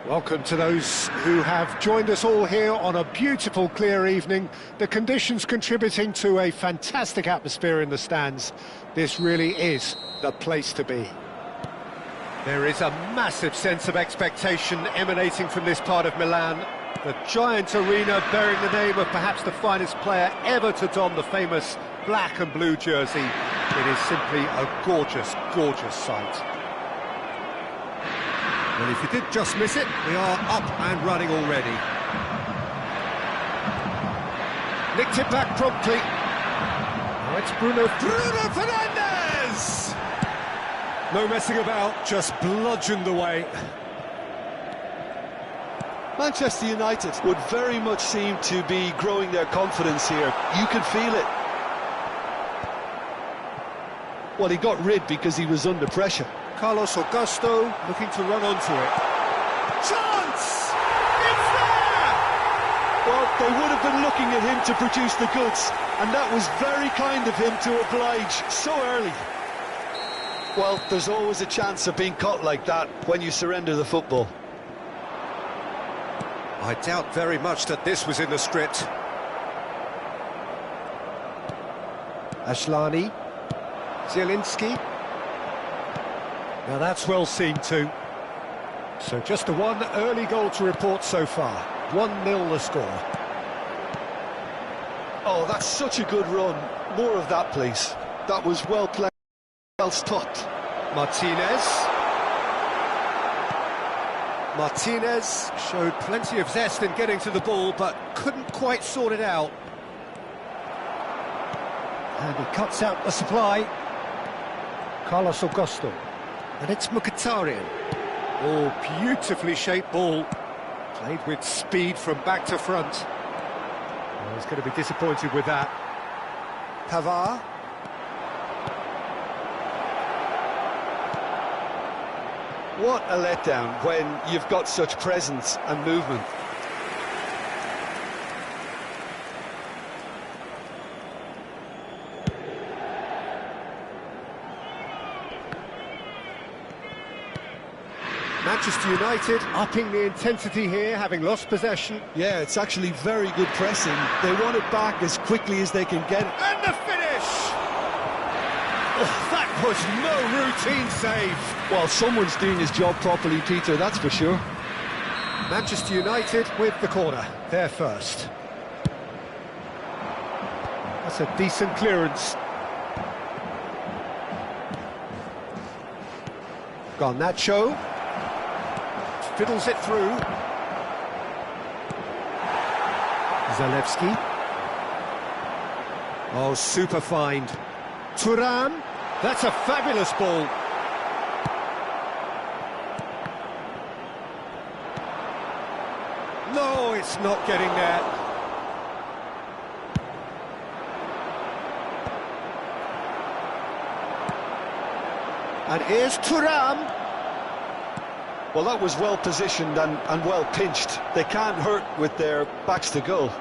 Welcome to those who have joined us all here on a beautiful, clear evening. The conditions contributing to a fantastic atmosphere in the stands. This really is the place to be. There is a massive sense of expectation emanating from this part of Milan. The giant arena bearing the name of perhaps the finest player ever to don the famous black and blue jersey. It is simply a gorgeous, gorgeous sight. Well, if you did just miss it, we are up and running already. Nicked it back promptly. Now it's Bruno Fernandes! No messing about, just bludgeoned away. Manchester United would very much seem to be growing their confidence here. You could feel it. Well, he got rid because he was under pressure. Carlos Augusto looking to run onto it. Chance! It's there! Well, they would have been looking at him to produce the goods, and that was very kind of him to oblige so early. Well, there's always a chance of being caught like that when you surrender the football. I doubt very much that this was in the script. Ashlani. Zielinski. Now that's well seen too. So just the one early goal to report so far. 1-0 the score. Oh, that's such a good run. More of that, please. That was well played, well stopped. Martinez showed plenty of zest in getting to the ball, but couldn't quite sort it out. And he cuts out the supply. Carlos Augusto. And it's Mkhitaryan. Oh, beautifully shaped ball. Played with speed from back to front. Well, he's going to be disappointed with that. Pavard. What a letdown when you've got such presence and movement. Manchester United upping the intensity here, having lost possession. Yeah, it's actually very good pressing. They want it back as quickly as they can get it. And the finish! Oh, that was no routine save. Well, someone's doing his job properly, Peter, that's for sure. Manchester United with the corner, they're first. That's a decent clearance. Garnacho. Fiddles it through. Zalewski. Oh, super find. Thuram. That's a fabulous ball. No, it's not getting there. And here's Thuram. Well, that was well positioned and well pinched. They can't hurt with their backs to goal.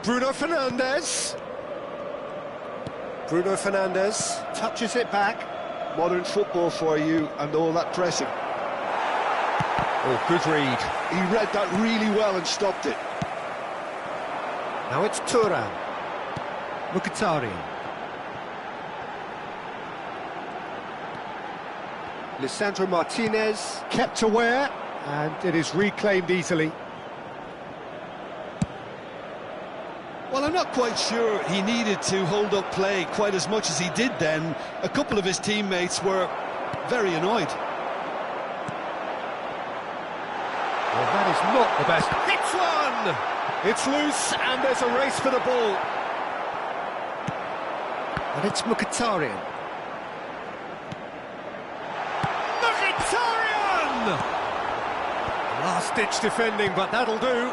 Bruno Fernandes. Bruno Fernandes touches it back. Modern football for you and all that pressing. Oh, good read. He read that really well and stopped it. Now it's Thuram. Mkhitaryan. Lisandro Martinez kept aware, and it is reclaimed easily. Well, I'm not quite sure he needed to hold up play quite as much as he did then. A couple of his teammates were very annoyed. Well, that is not the best. Hits one! It's loose, and there's a race for the ball. And it's Mkhitaryan. Last-ditch defending, but that'll do.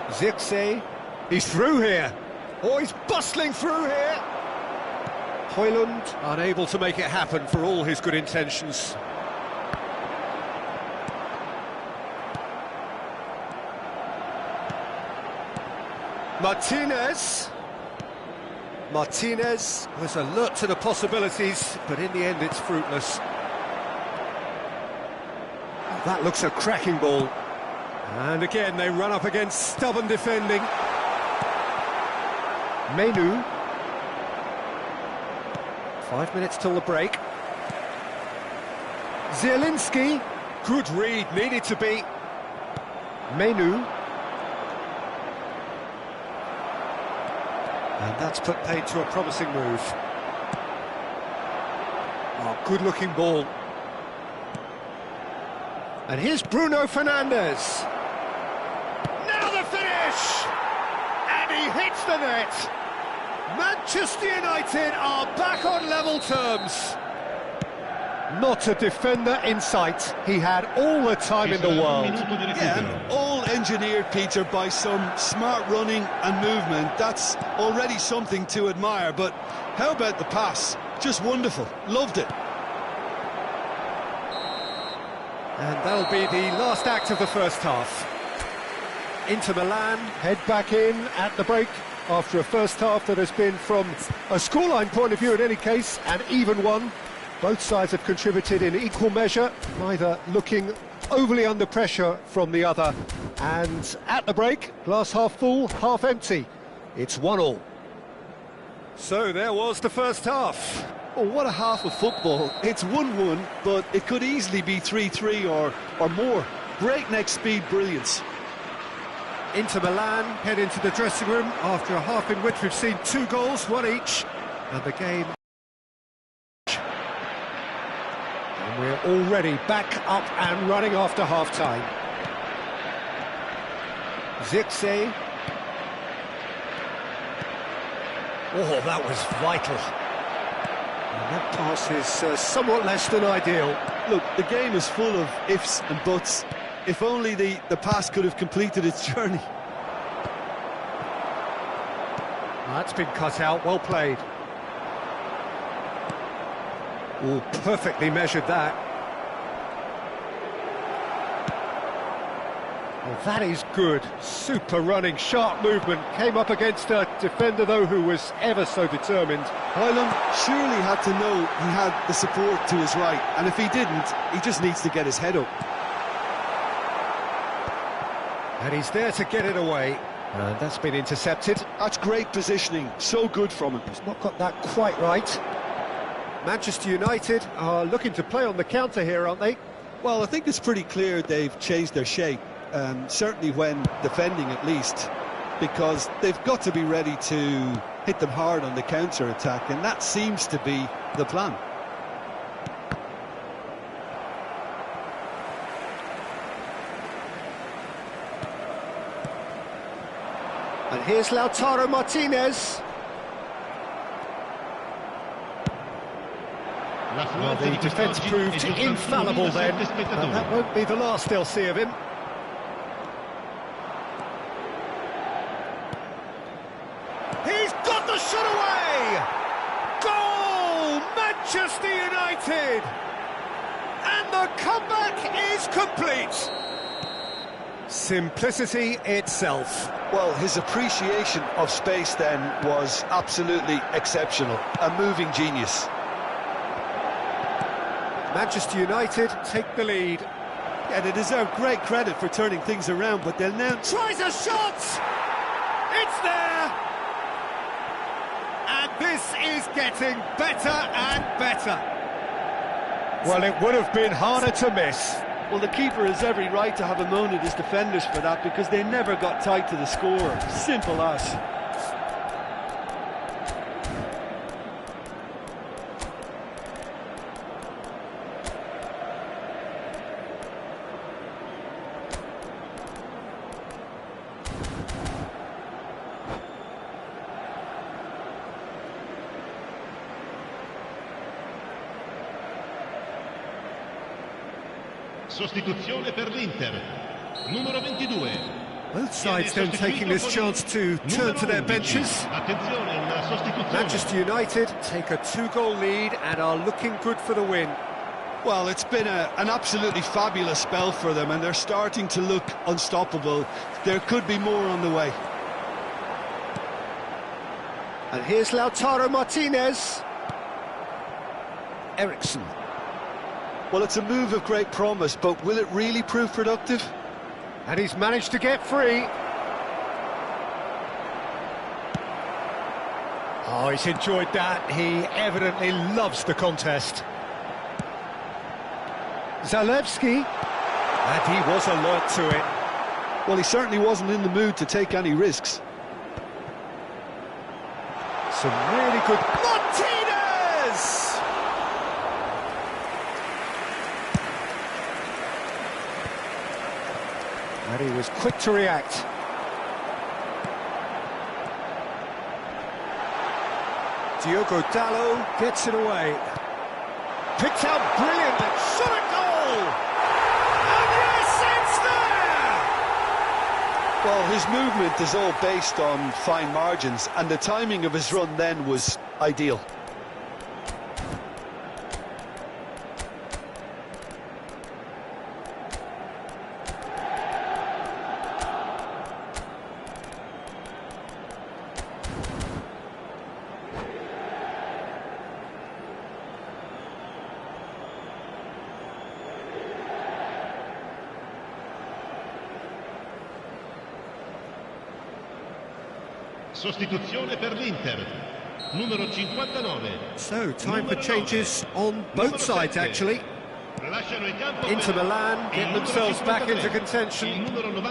Zirkzee, he's through here. Oh, he's bustling through here. Højlund unable to make it happen for all his good intentions. Martinez was alert to the possibilities, but in the end it's fruitless. That looks a cracking ball. And again they run up against stubborn defending. Menu. 5 minutes till the break. Zielinski. Good read, needed to be. Menu. And that's put paid to a promising move. Oh, good-looking ball. And here's Bruno Fernandes. Now the finish! And he hits the net! Manchester United are back on level terms. Not a defender in sight. He had all the time in the world. Yeah, all engineered, Peter, by some smart running and movement. That's already something to admire, but how about the pass? Just wonderful. Loved it. And that'll be the last act of the first half. Inter Milan head back in at the break after a first half that has been, from a scoreline point of view in any case, an even one. Both sides have contributed in equal measure, neither looking overly under pressure from the other. And at the break, glass half full, half empty. It's 1-1. So there was the first half. Oh, what a half of football. It's 1-1, but it could easily be 3-3 or more. Breakneck speed brilliance. Inter Milan head into the dressing room after a half in which we've seen 2 goals, 1 each. And the game... And we're already back up and running after half-time. Zirkzee. Oh, that was vital. And that pass is somewhat less than ideal. Look, the game is full of ifs and buts. If only the pass could have completed its journey. That's been cut out, well played. Oh, perfectly measured that. Well, that is good. Super running, sharp movement. Came up against a defender, though, who was ever so determined. Højlund surely had to know he had the support to his right, and if he didn't, he just needs to get his head up. And he's there to get it away. And that's been intercepted. That's great positioning, so good from him. He's not got that quite right. Manchester United are looking to play on the counter here, aren't they? Well, I think it's pretty clear they've changed their shape, certainly when defending at least, because they've got to be ready to hit them hard on the counter-attack, and that seems to be the plan. And here's Lautaro Martinez. Well, the defence proved infallible then, and that won't be the last they'll see of him. He's got the shot away! Goal! Manchester United! And the comeback is complete! Simplicity itself. Well, his appreciation of space then was absolutely exceptional. A moving genius. Manchester United take the lead. Yeah, they deserve great credit for turning things around, but they'll now... Tries a shot! It's there! And this is getting better and better. Well, it would have been harder to miss. Well, the keeper has every right to have a moan at his defenders for that, because they never got tight to the score. Simple as. Sostituzione per l'Inter, numero 22, Both sides then taking this chance to turn to their benches. Manchester United take a 2-goal lead and are looking good for the win. Well, it's been an absolutely fabulous spell for them, and they're starting to look unstoppable. There could be more on the way. And here's Lautaro Martinez. Ericsson. Well, it's a move of great promise, but will it really prove productive? And he's managed to get free. Oh, he's enjoyed that. He evidently loves the contest. Zalewski. And he was alert to it. Well, he certainly wasn't in the mood to take any risks. Some really good... Martinez! And he was quick to react. Diogo Dalot gets it away. Picked out brilliantly. Shot a goal! And yes, it's there! Well, his movement is all based on fine margins, and the timing of his run then was ideal. Sostituzione per l'Inter, numero 59. So, time for changes on both sides, actually. Inter Milan get themselves back into contention.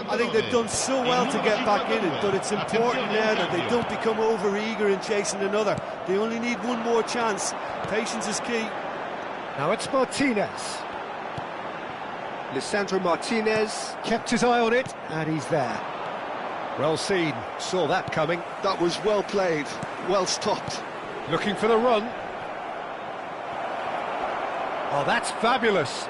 I think they've done so well to get back in it, but it's important now that they don't become over-eager in chasing another. They only need one more chance. Patience is key. Now it's Martinez. Lisandro Martinez kept his eye on it, and he's there. Well seen, saw that coming. That was well played, well stopped. Looking for the run. Oh, that's fabulous.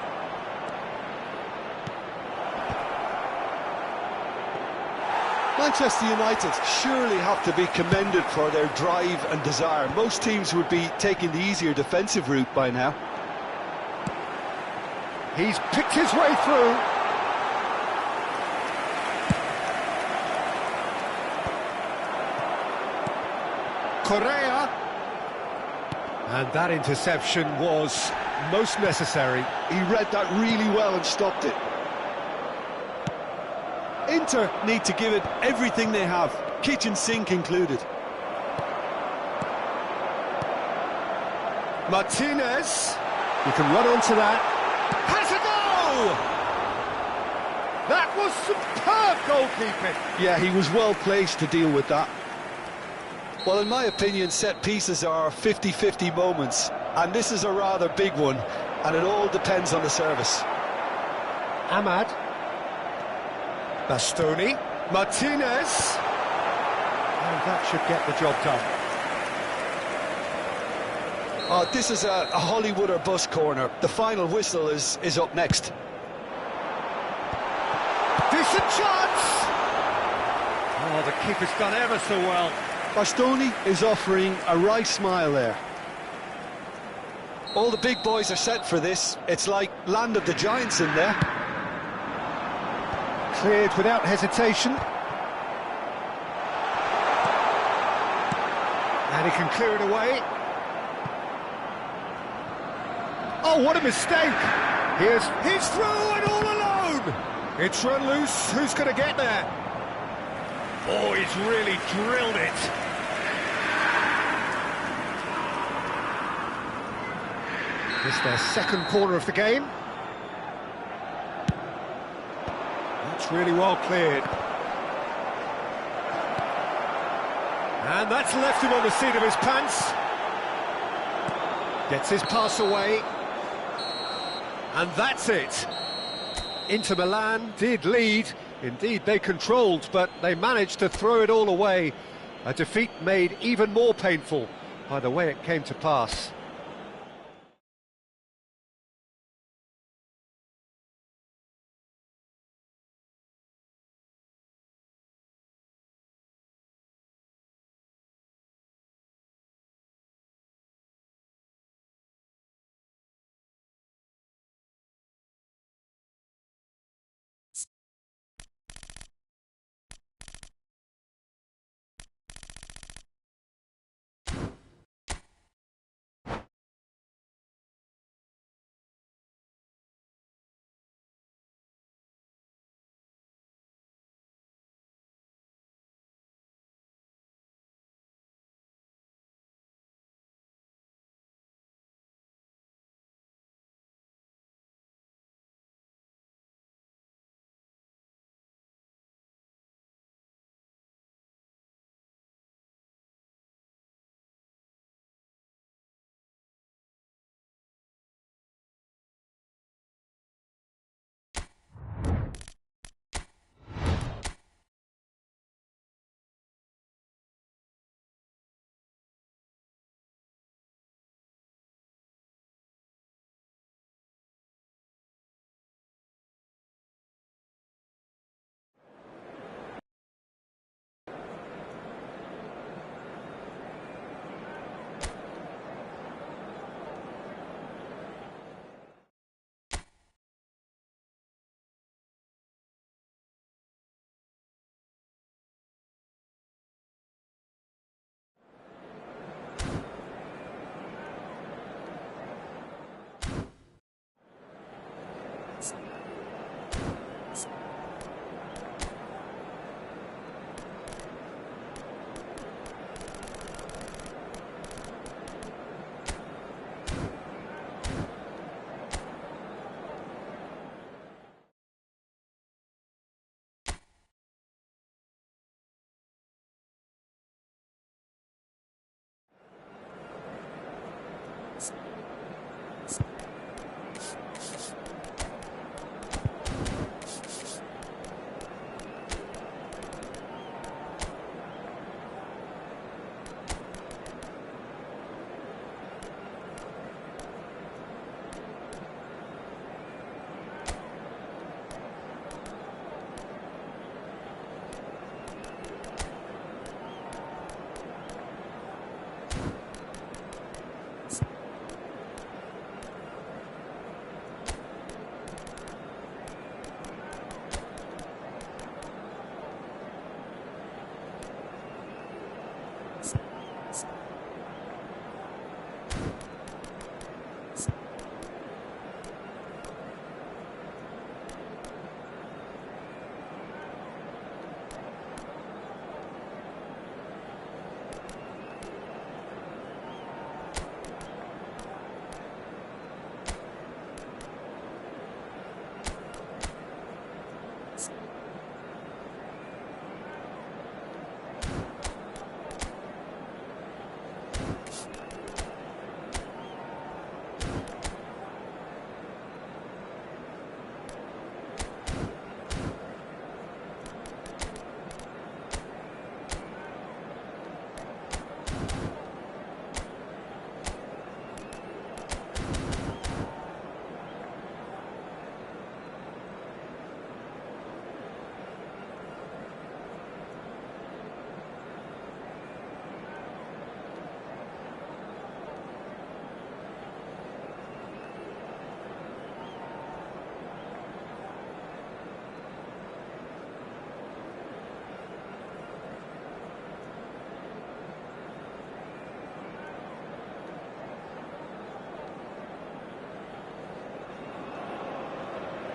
Manchester United surely have to be commended for their drive and desire. Most teams would be taking the easier defensive route by now. He's picked his way through. Correa. And that interception was most necessary. He read that really well and stopped it. Inter need to give it everything they have, kitchen sink included. Martinez. You can run onto that. Has a goal! That was superb goalkeeping. Yeah, he was well placed to deal with that. Well, in my opinion, set pieces are 50-50 moments, and this is a rather big one, and it all depends on the service. Ahmad. Bastoni. Martinez. And that should get the job done. This is a Hollywood or bust corner. The final whistle is up next. Decent chance! Oh, the keeper's done ever so well. Bastoni is offering a wry smile there. All the big boys are set for this. It's like land of the giants in there. Cleared without hesitation. And he can clear it away. Oh, what a mistake! He's through and all alone! It's run loose, who's going to get there? Oh, he's really drilled it. It's their second corner of the game. That's really well cleared. And that's left him on the seat of his pants. Gets his pass away. And that's it. Inter Milan did lead. Indeed, they controlled, but they managed to throw it all away. A defeat made even more painful by the way it came to pass.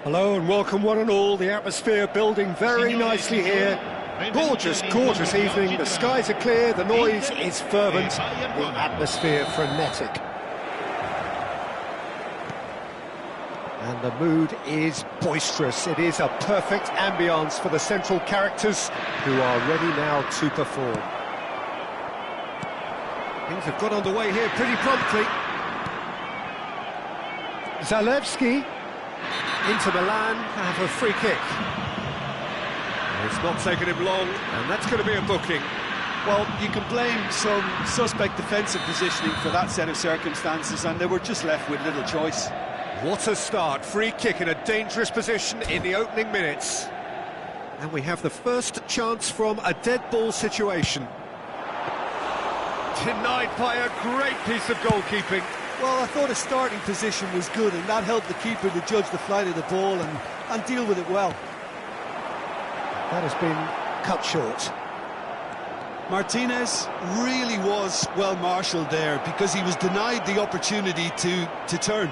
Hello and welcome one and all. The atmosphere building very nicely here. Gorgeous, gorgeous evening. The skies are clear, the noise is fervent, the atmosphere frenetic. And the mood is boisterous. It is a perfect ambience for the central characters who are ready now to perform. Things have got underway here pretty promptly. Zalewski into Milan, have a free kick. It's not taken him long, and that's going to be a booking. Well, you can blame some suspect defensive positioning for that set of circumstances, and they were just left with little choice. What a start, free kick in a dangerous position in the opening minutes. And we have the first chance from a dead ball situation. Denied by a great piece of goalkeeping. Well, I thought his starting position was good, and that helped the keeper to judge the flight of the ball and deal with it well. That has been cut short. Martinez really was well marshalled there because he was denied the opportunity to turn.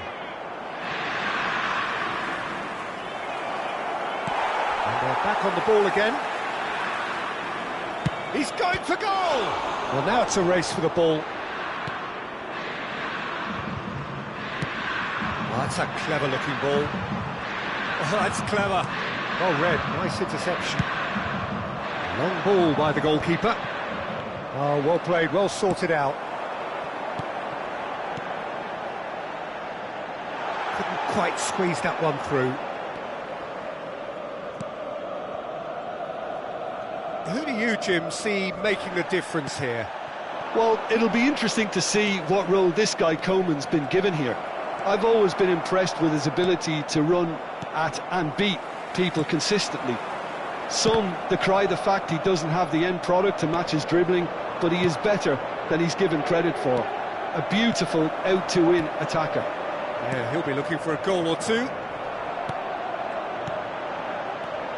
And they're back on the ball again. He's going for goal! Well, now it's a race for the ball. Oh, that's a clever-looking ball. Oh, that's clever. Well read, nice interception. Long ball by the goalkeeper. Oh, well played, well sorted out. Couldn't quite squeeze that one through. Who do you, Jim, see making the difference here? Well, it'll be interesting to see what role this guy Coman's been given here. I've always been impressed with his ability to run at and beat people consistently. Some decry the fact he doesn't have the end product to match his dribbling, but he is better than he's given credit for. A beautiful out-to-win attacker. Yeah, he'll be looking for a goal or two.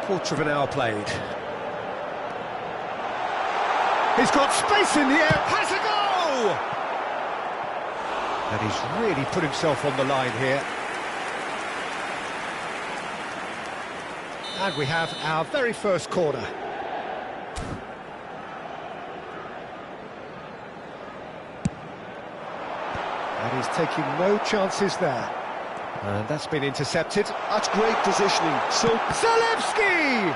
Quarter of an hour played. He's got space in the air, has a goal! And he's really put himself on the line here. And we have our very first corner. And he's taking no chances there. And that's been intercepted. That's great positioning. So Zalewski!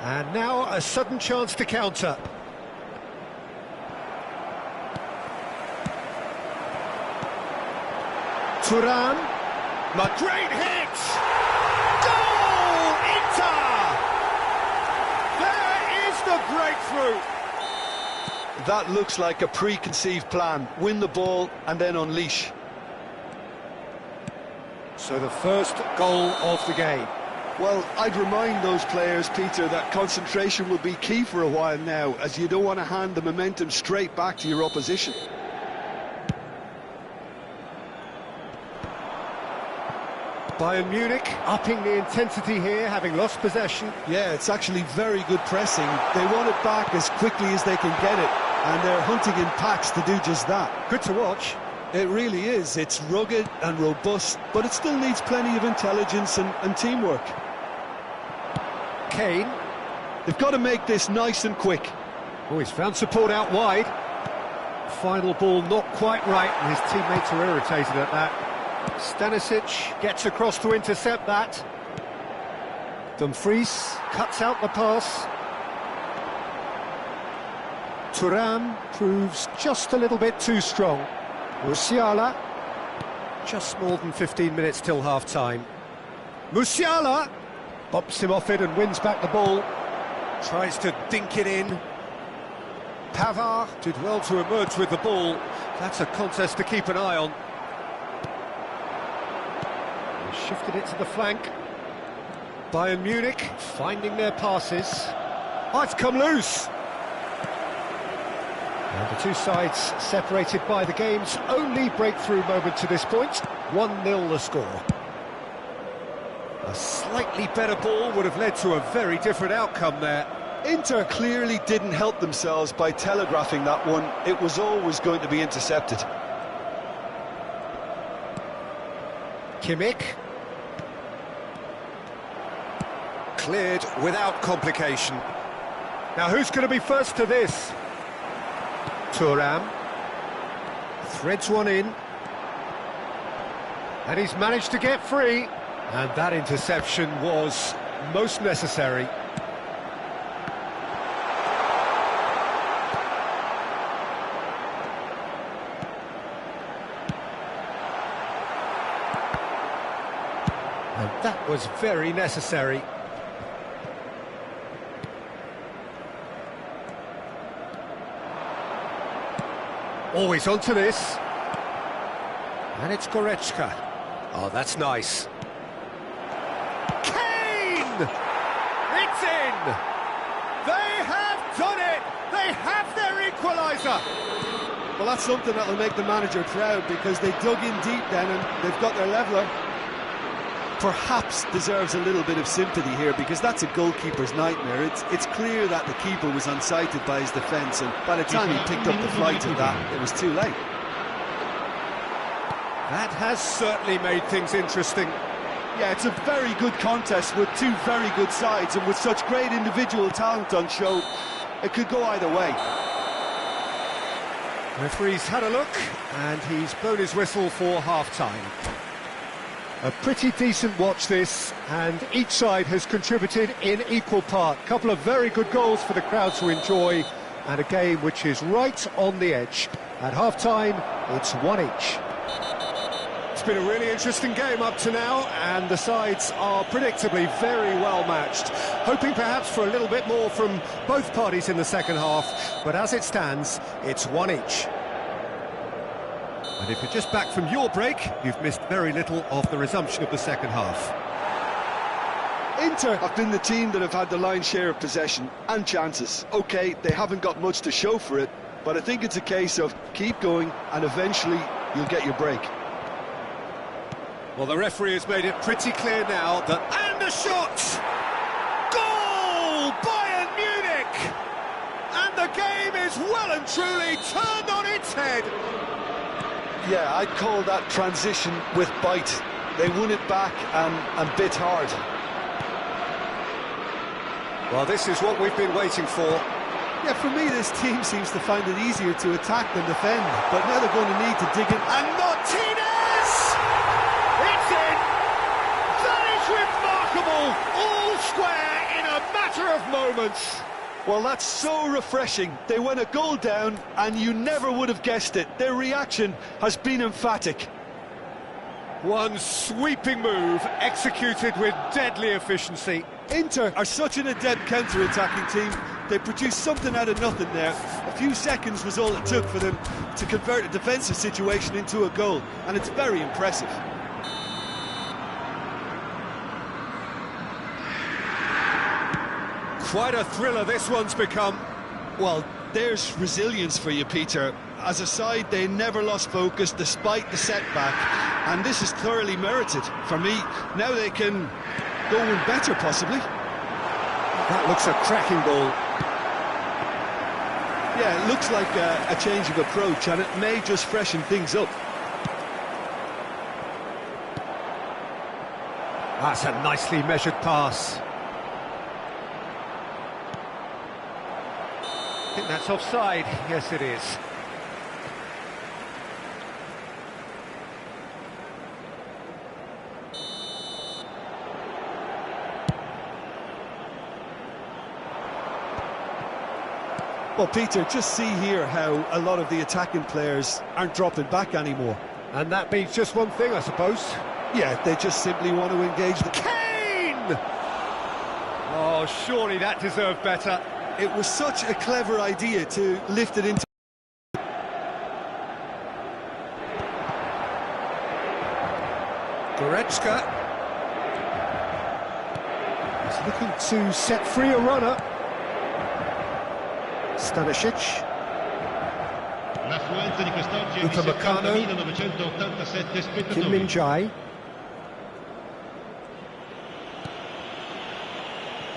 And now a sudden chance to counter. Turan. Great hit! Goal! Inter! There is the breakthrough! that looks like a preconceived plan. Win the ball and then unleash. So the first goal of the game. Well, I'd remind those players, Peter, that concentration will be key for a while now, as you don't want to hand the momentum straight back to your opposition. Bayern Munich upping the intensity here, having lost possession. Yeah, it's actually very good pressing. They want it back as quickly as they can get it, and they're hunting in packs to do just that. Good to watch. It really is. It's rugged and robust, but it still needs plenty of intelligence and teamwork. Kane. They've got to make this nice and quick. Oh, he's found support out wide. Final ball not quite right, and his teammates are irritated at that. Stanisic gets across to intercept that. Dumfries cuts out the pass. Thuram proves just a little bit too strong. Musiala, just more than 15 minutes till half-time. Musiala bumps him off it and wins back the ball. Tries to dink it in. Pavard did well to emerge with the ball. That's a contest to keep an eye on. He shifted it to the flank. Bayern Munich finding their passes. Oh, it's come loose. And the two sides separated by the game's only breakthrough moment to this point. 1-0 the score. A slightly better ball would have led to a very different outcome there. Inter clearly didn't help themselves by telegraphing that one. It was always going to be intercepted. Kimmich. Cleared without complication. Now who's going to be first to this? Thuram. Threads one in. And he's managed to get free. And that interception was most necessary. And that was very necessary. Always onto this. And it's Goretzka. Oh, that's nice. Kane! It's in! They have done it! They have their equaliser! Well, that's something that'll make the manager proud, because they dug in deep then and they've got their leveller. Perhaps deserves a little bit of sympathy here, because that's a goalkeeper's nightmare. It's clear that the keeper was unsighted by his defence, and by the time he picked up the flight of that, it was too late. That has certainly made things interesting. Yeah, it's a very good contest with two very good sides, and with such great individual talent on show, it could go either way. Referee's had a look, and he's blown his whistle for half-time. A pretty decent watch this, and each side has contributed in equal part. A couple of very good goals for the crowd to enjoy, and a game which is right on the edge. At half-time, it's one each. It's been a really interesting game up to now, and the sides are predictably very well matched. Hoping perhaps for a little bit more from both parties in the second half, but as it stands, it's one each. And if you're just back from your break, you've missed very little of the resumption of the second half. Inter have been the team that have had the lion's share of possession and chances. OK, they haven't got much to show for it, but I think it's a case of keep going and eventually you'll get your break. Well, the referee has made it pretty clear now that... And a shot! Goal! Bayern Munich! And the game is well and truly turned on its head. Yeah, I'd call that transition with bite. They won it back and bit hard. Well, this is what we've been waiting for. Yeah, for me, this team seems to find it easier to attack than defend, but now they're going to need to dig in. And Martinez! It's in! That is remarkable! All square in a matter of moments. Well, that's so refreshing. They went a goal down, and you never would have guessed it. Their reaction has been emphatic. One sweeping move, executed with deadly efficiency. Inter are such an adept counter-attacking team. They produced something out of nothing there. A few seconds was all it took for them to convert a defensive situation into a goal, and it's very impressive. Quite a thriller this one's become. Well, there's resilience for you, Peter. As a side, they never lost focus despite the setback, and this is thoroughly merited. For me, now they can go one better, possibly. That looks a cracking ball. Yeah, it looks like a change of approach, and it may just freshen things up. That's a nicely measured pass. I think that's offside. Yes, it is. Well, Peter, just see here how a lot of the attacking players aren't dropping back anymore. And that means just one thing, I suppose. Yeah, they just simply want to engage the... Kane! Oh, surely that deserved better. It was such a clever idea to lift it into... Goretzka. He's looking to set free a runner. Stanisic. L'affluenza di quest'oggi è di 70.987 spettatori. Kim Min-jae.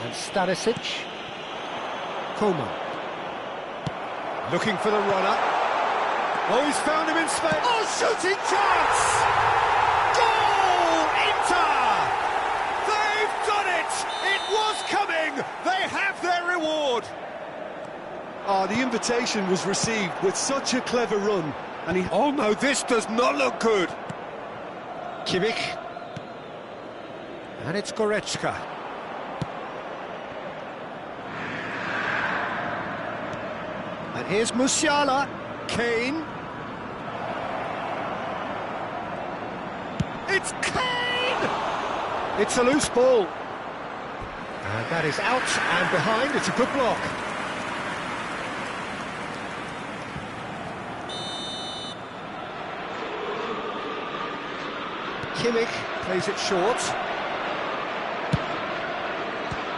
And Stanisic. Coman. Looking for the runner. Oh, he's found him in space. Oh, shooting chance! Goal! Oh, the invitation was received with such a clever run, and he... Oh no, this does not look good. Kimmich. And it's Goretzka. And here's Musiala. Kane. It's Kane! It's a loose ball. And that is out and behind. It's a good block. Kimmich plays it short.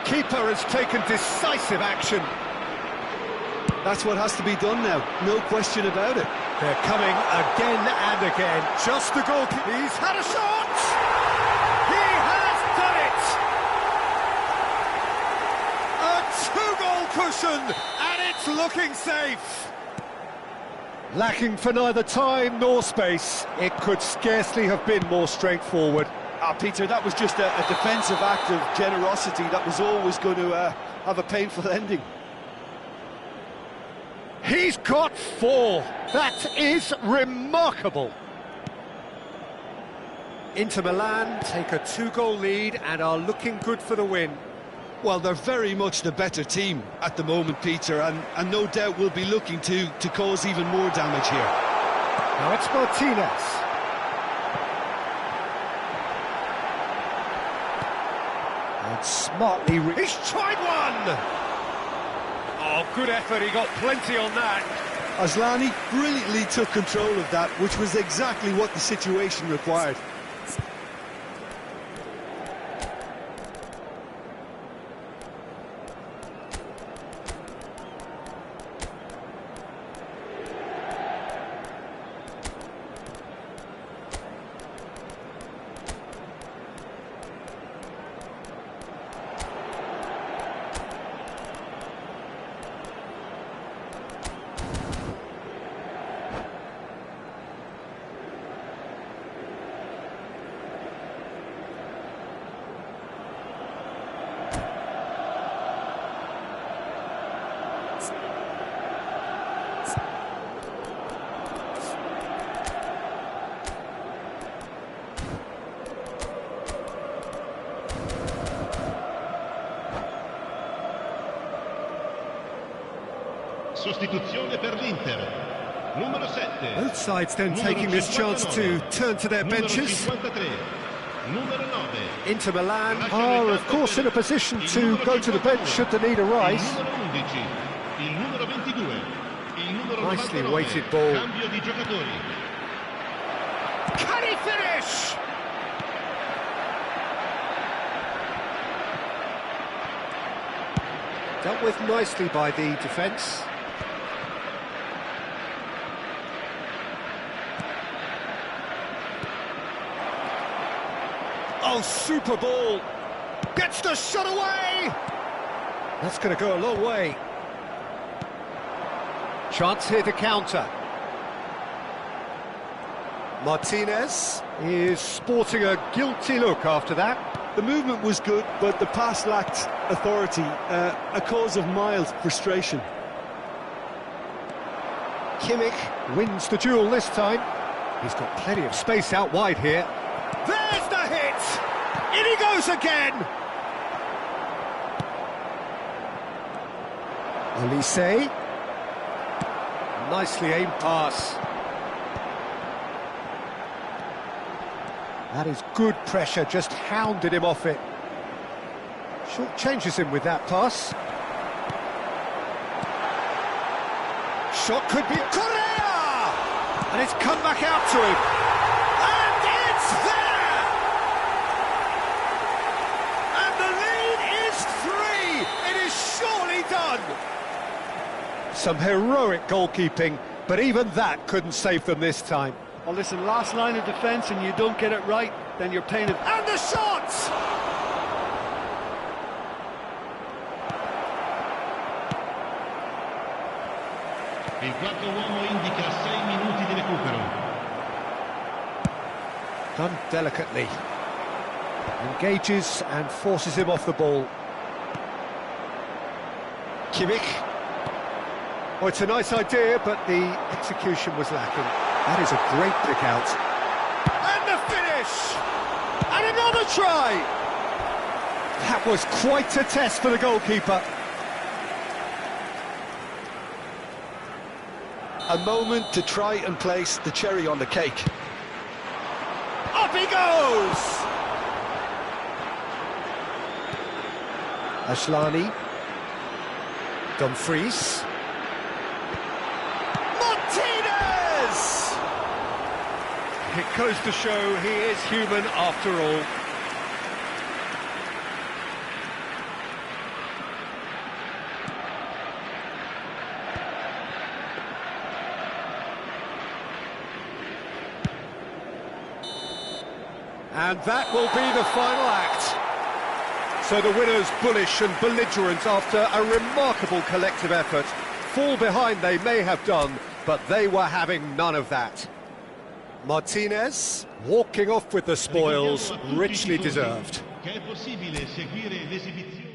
Keeper has taken decisive action. That's what has to be done now, no question about it. They're coming again and again. Just the goalkeeper. He's had a shot! He has done it! A two-goal cushion, and it's looking safe. Lacking for neither time nor space, it could scarcely have been more straightforward. Peter, that was just a defensive act of generosity that was always going to have a painful ending. He's got 4. That is remarkable. Inter Milan take a 2-goal lead and are looking good for the win. Well, they're very much the better team at the moment, Peter, and no doubt will be looking to cause even more damage here. Now it's Martinez. And smartly... He's tried one! Oh, good effort, he got plenty on that. Aslani brilliantly took control of that, which was exactly what the situation required. Sostituzione per l'Inter. Numero 7. Both sides then taking this chance to turn to their benches. Numero 9. Inter Milan are, of course, in a position to go to the bench should the need arise. Il numero 22. Il numero Nicely 99. weighted ball. Cambio di giocatori. Can he finish? Dealt with nicely by the defence. Oh, super ball! Gets the shot away! That's going to go a long way. Chance here to counter. Martinez is sporting a guilty look after that. The movement was good, but the pass lacked authority, a cause of mild frustration. Kimmich wins the duel this time. He's got plenty of space out wide here. There's the hit! In he goes again! Olise. Nicely aimed pass. That is good pressure, just hounded him off it. Short changes him with that pass. Shot could be... Correa! And it's come back out to him. And it's there! And the lead is 3! It is surely done! Some heroic goalkeeping, but even that couldn't save them this time. Well, listen, last line of defence and you don't get it right, then you're paying it. And the shot! Il quarto uomo indica 6 minuti di recupero. Done delicately. Engages and forces him off the ball. Kimmich. Oh, it's a nice idea, but the execution was lacking. That is a great pick out. And the finish! And another try! That was quite a test for the goalkeeper. A moment to try and place the cherry on the cake. Up he goes! Ashlani. Dumfries. Martinez! It goes to show he is human after all. And that will be the final act. So the winners bullish and belligerent after a remarkable collective effort. Fall behind they may have done, but they were having none of that. Martinez walking off with the spoils, richly deserved. Che è possibile seguire l'esibizione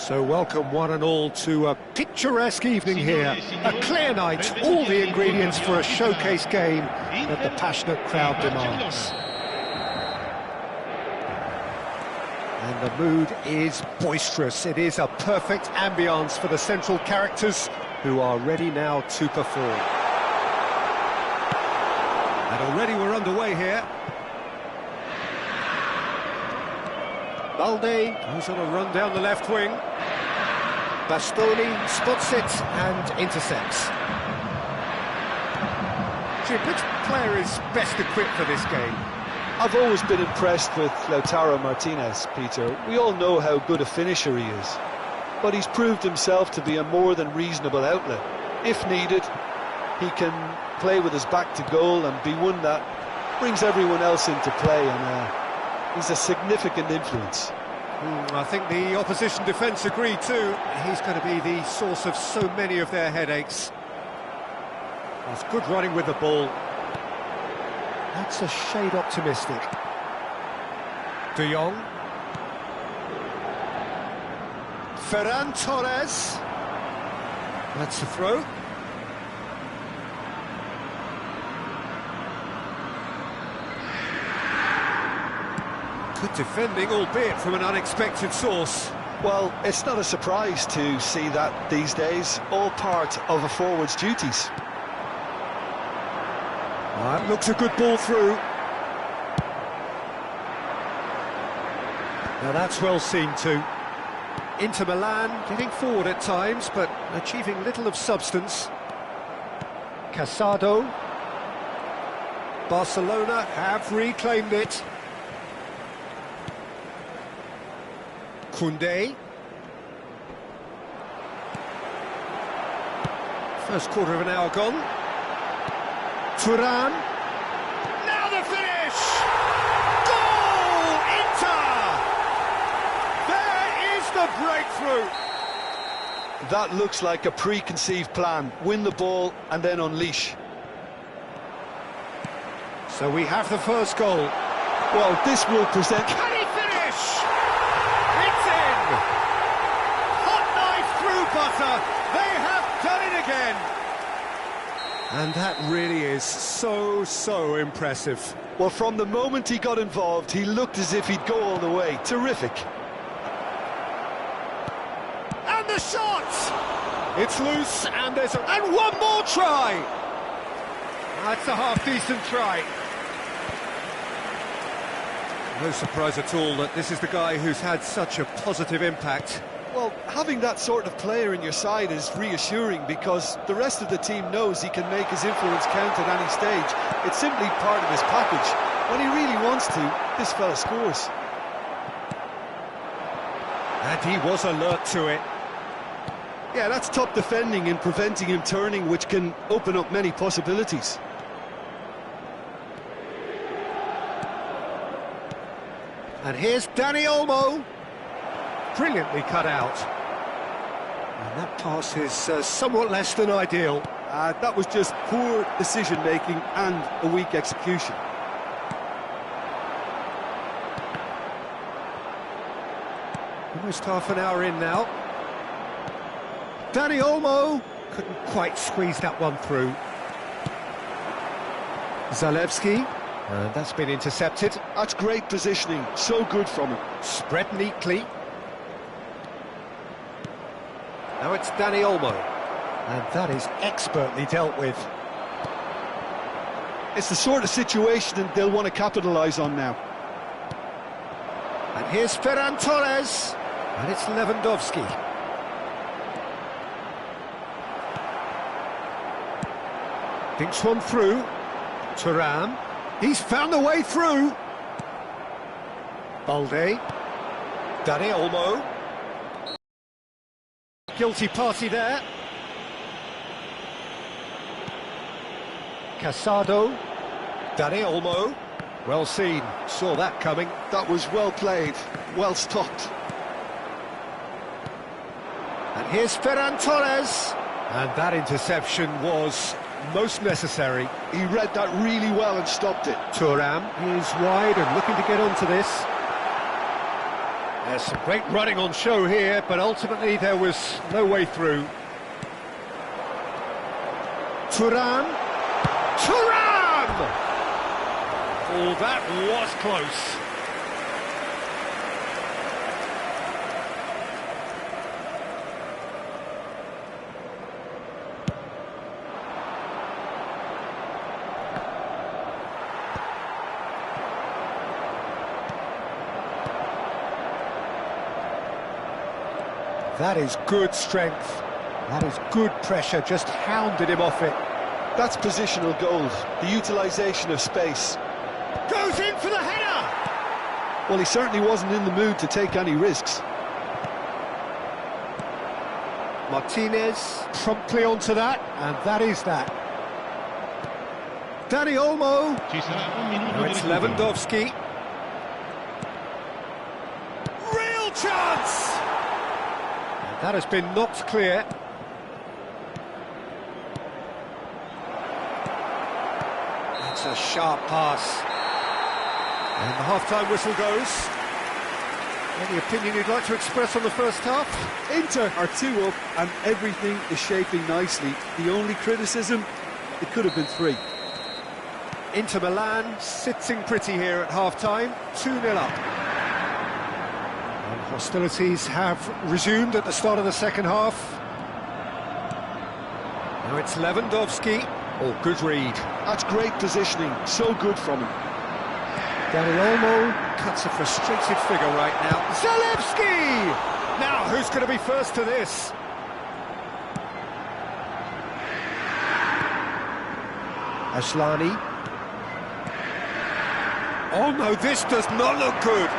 So welcome one and all to a picturesque evening here. A clear night, all the ingredients for a showcase game that the passionate crowd demands. And the mood is boisterous. It is a perfect ambience for the central characters who are ready now to perform. And already we're underway here. Balde goes on a run down the left wing. Bastoni spots it and intercepts. Jim, which player is best equipped for this game? I've always been impressed with Lautaro Martinez, Peter. We all know how good a finisher he is. But he's proved himself to be a more than reasonable outlet. If needed, he can play with his back to goal and be one that brings everyone else into play, and he's a significant influence. I think the opposition defence agree too. He's going to be the source of so many of their headaches. That's good running with the ball. That's a shade optimistic. De Jong. Ferran Torres. That's the throw. Good defending, albeit from an unexpected source. Well, it's not a surprise to see that these days, all part of a forward's duties. That looks a good ball through. Now that's well seen too. Inter Milan getting forward at times, but achieving little of substance. Casado. Barcelona have reclaimed it. Koundé. First quarter of an hour gone. Thuram. Now the finish! Goal! Inter! There is the breakthrough! That looks like a preconceived plan. Win the ball and then unleash. So we have the first goal. Well, this will present... Can he finish? It's in! Hot knife through butter. They have done it again. And that really is so impressive. Well, from the moment he got involved, he looked as if he'd go all the way. Terrific. And the shot! It's loose, and there's and one more try! That's a half-decent try. No surprise at all that this is the guy who's had such a positive impact. Well, having that sort of player in your side is reassuring because the rest of the team knows he can make his influence count at any stage. It's simply part of his package. When he really wants to, this fella scores. And he was alert to it. Yeah, that's top defending and preventing him turning, which can open up many possibilities. And here's Dani Olmo. Brilliantly cut out. And that pass is somewhat less than ideal. That was just poor decision-making and a weak execution. Almost half an hour in now. Dani Olmo couldn't quite squeeze that one through. Zalewski, and that's been intercepted. That's great positioning, so good from him. Spread neatly. Now it's Dani Olmo, and that is expertly dealt with. It's the sort of situation that they'll want to capitalise on now. And here's Ferran Torres, and it's Lewandowski. Thinks one through. Thuram. He's found a way through. Balde. Dani Olmo. Guilty party there. Casado. Dani Olmo. Well seen. Saw that coming. That was well played. Well stopped. And here's Ferran Torres. And that interception was most necessary. He read that really well and stopped it. Thuram is wide and looking to get onto this. There's some great running on show here, but ultimately there was no way through. Turan! Turan! Oh, that was close. That is good strength. That is good pressure, just hounded him off it. That's positional goal, the utilisation of space. Goes in for the header! Well, he certainly wasn't in the mood to take any risks. Martinez promptly onto that, and that is that. Dani Olmo. Ci sarà un minuto Now di it's recupero. Lewandowski. Real chance! And that has been knocked clear. That's a sharp pass. And the half-time whistle goes. Any opinion you'd like to express on the first half? Inter are 2 up and everything is shaping nicely. The only criticism, it could have been 3. Inter Milan sitting pretty here at half-time, 2-0 up. And hostilities have resumed at the start of the second half. Now it's Lewandowski. Oh, good read. That's great positioning, so good from him. Dani Olmo cuts a frustrated figure right now. Zalewski! Now, who's going to be first to this? Ashlani. Oh no, this does not look good.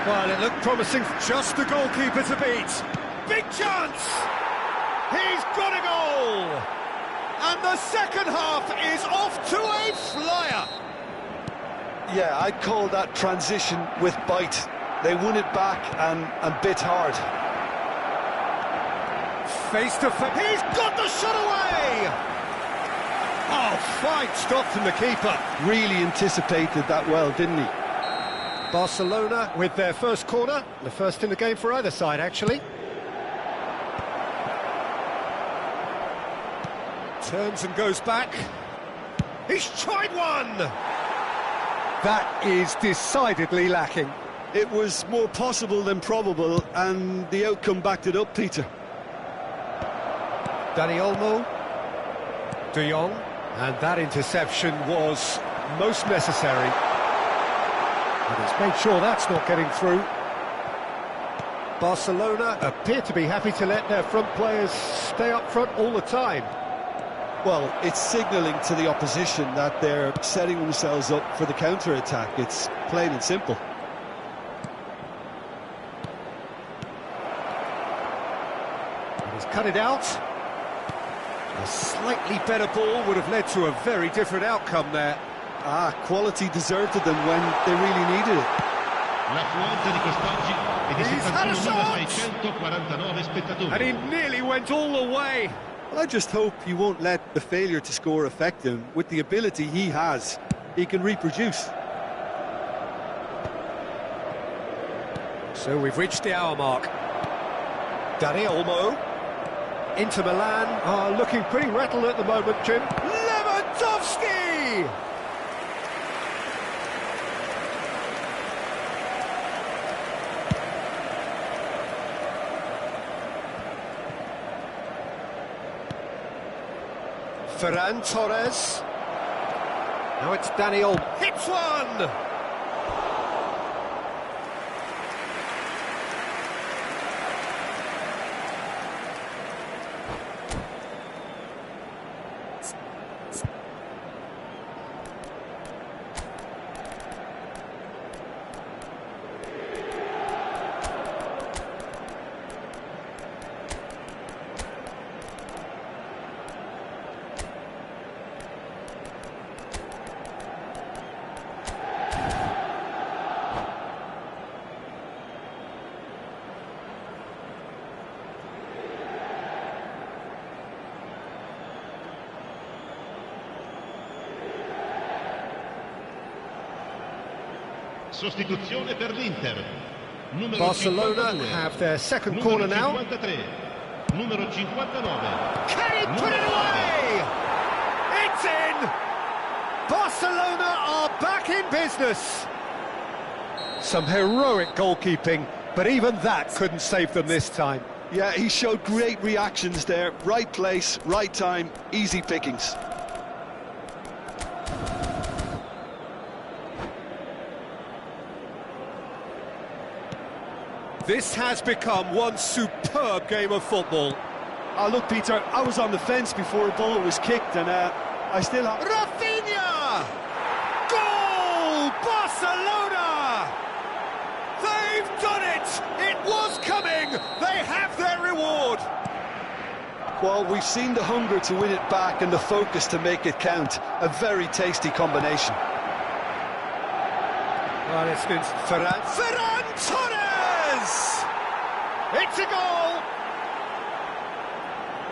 Well, it looked promising. Just the goalkeeper to beat. Big chance! He's got a goal! And the second half is off to a flyer. Yeah, I'd call that transition with bite. They won it back and bit hard. Face to face. He's got the shot away! Oh, fine stop from the keeper. Really anticipated that well, didn't he? Barcelona with their first corner. The first in the game for either side, actually. Turns and goes back. He's tried one! That is decidedly lacking. It was more possible than probable, and the outcome backed it up, Peter. Dani Olmo. De Jong. And that interception was most necessary. And he's made sure that's not getting through. Barcelona appear to be happy to let their front players stay up front all the time. Well, it's signalling to the opposition that they're setting themselves up for the counter-attack. It's plain and simple. And he's cut it out. A slightly better ball would have led to a very different outcome there. Quality deserted them when they really needed it. L'affluenza di quest'oggi è di He's had a shot! 71.649 spettatori. And he nearly went all the way. Well, I just hope he won't let the failure to score affect him. With the ability he has, he can reproduce. So we've reached the hour mark. Dani Olmo. Inter Milan are looking pretty rattled at the moment, Jim. Lewandowski! Ferran Torres. Now it's Dani Olmo. Hits one! Sostituzione per l'Inter. Numero Barcelona 52. have their second Numero corner now. 53. Numero 59. Can he put it away? It's in! Barcelona are back in business. Some heroic goalkeeping, but even that couldn't save them this time. Yeah, he showed great reactions there. Right place, right time, easy pickings. This has become one superb game of football. Look, Peter, I was on the fence before a ball was kicked, and I still have... Rafinha! Goal! Barcelona! They've done it! It was coming! They have their reward! Well, we've seen the hunger to win it back and the focus to make it count. A very tasty combination. Well, it's been Ferran Torres! It's a goal!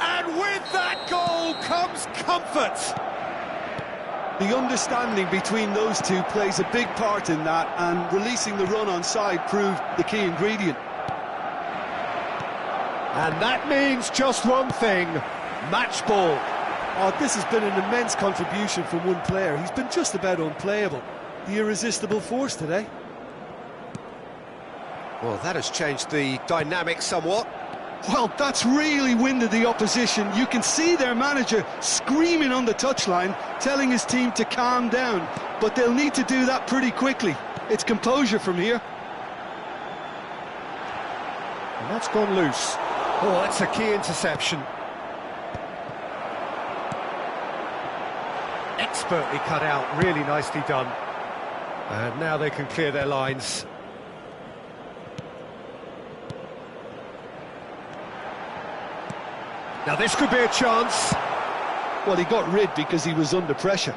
And with that goal comes comfort! The understanding between those two plays a big part in that, and releasing the run on side proved the key ingredient. And that means just one thing, match ball. Oh, this has been an immense contribution from one player. He's been just about unplayable. The irresistible force today. Well, that has changed the dynamic somewhat. Well, that's really winded the opposition. You can see their manager screaming on the touchline, telling his team to calm down. But they'll need to do that pretty quickly. It's composure from here. And that's gone loose. Oh, that's a key interception. Expertly cut out, really nicely done. And now they can clear their lines. Now this could be a chance. Well, he got rid because he was under pressure.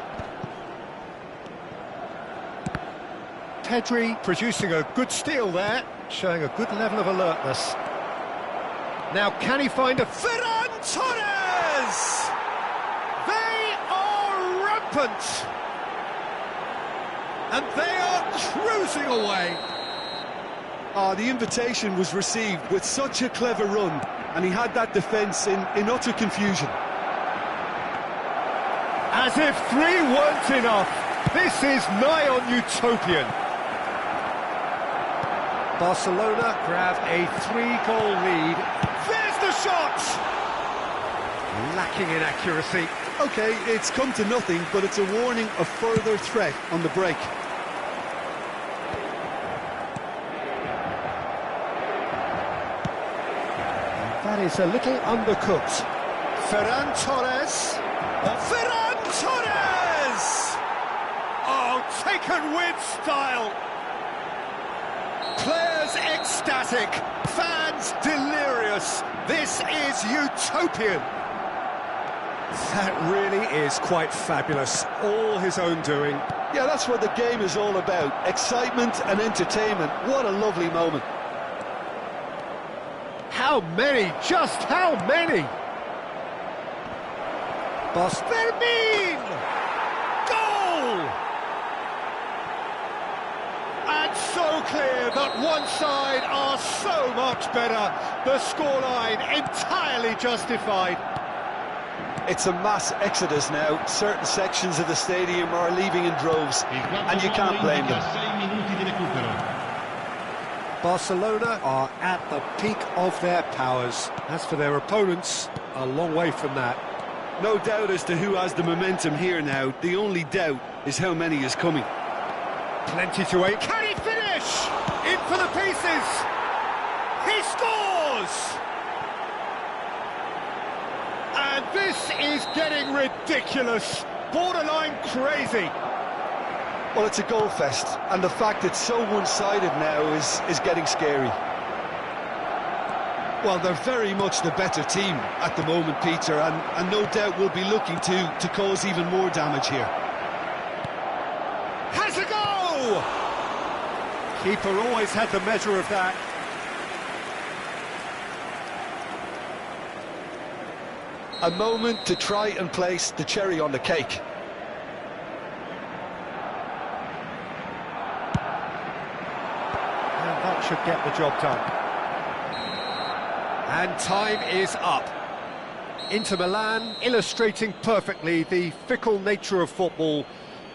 Pedri producing a good steal there, showing a good level of alertness. Now can he find a... Ferran Torres! They are rampant! And they are cruising away. The invitation was received with such a clever run, and he had that defence in utter confusion. As if three weren't enough, this is nigh on utopian. Barcelona grab a 3-goal lead. There's the shot! Lacking in accuracy. OK, it's come to nothing, but it's a warning of further threat on the break. That is a little undercooked. Ferran Torres. Ferran Torres! Oh, taken with style. Players ecstatic, fans delirious. This is utopian. That really is quite fabulous. All his own doing. Yeah, that's what the game is all about. Excitement and entertainment. What a lovely moment. How many? Just how many? Fermin! Goal! And so clear that one side are so much better. The scoreline entirely justified. It's a mass exodus now. Certain sections of the stadium are leaving in droves, and you can't blame them. 6 minuti di recupero. Barcelona are at the peak of their powers. As for their opponents, a long way from that. No doubt as to who has the momentum here now. The only doubt is how many is coming. Plenty to wait. Can he finish? In for the pieces. He scores! And this is getting ridiculous. Borderline crazy. Well, it's a goal fest, and the fact it's so one-sided now is getting scary. Well, they're very much the better team at the moment, Peter, and no doubt will be looking to cause even more damage here. Has a go! Keeper always had the measure of that. A moment to try and place the cherry on the cake. And that should get the job done. And time is up. Inter Milan illustrating perfectly the fickle nature of football.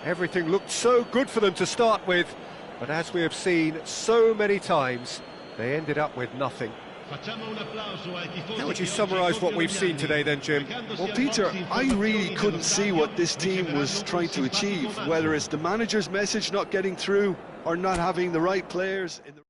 Everything looked so good for them to start with, but as we have seen so many times, they ended up with nothing. How would you summarise what we've seen today then, Jim? Well, Peter, I really couldn't see what this team was trying to achieve, whether it's the manager's message not getting through or not having the right players in the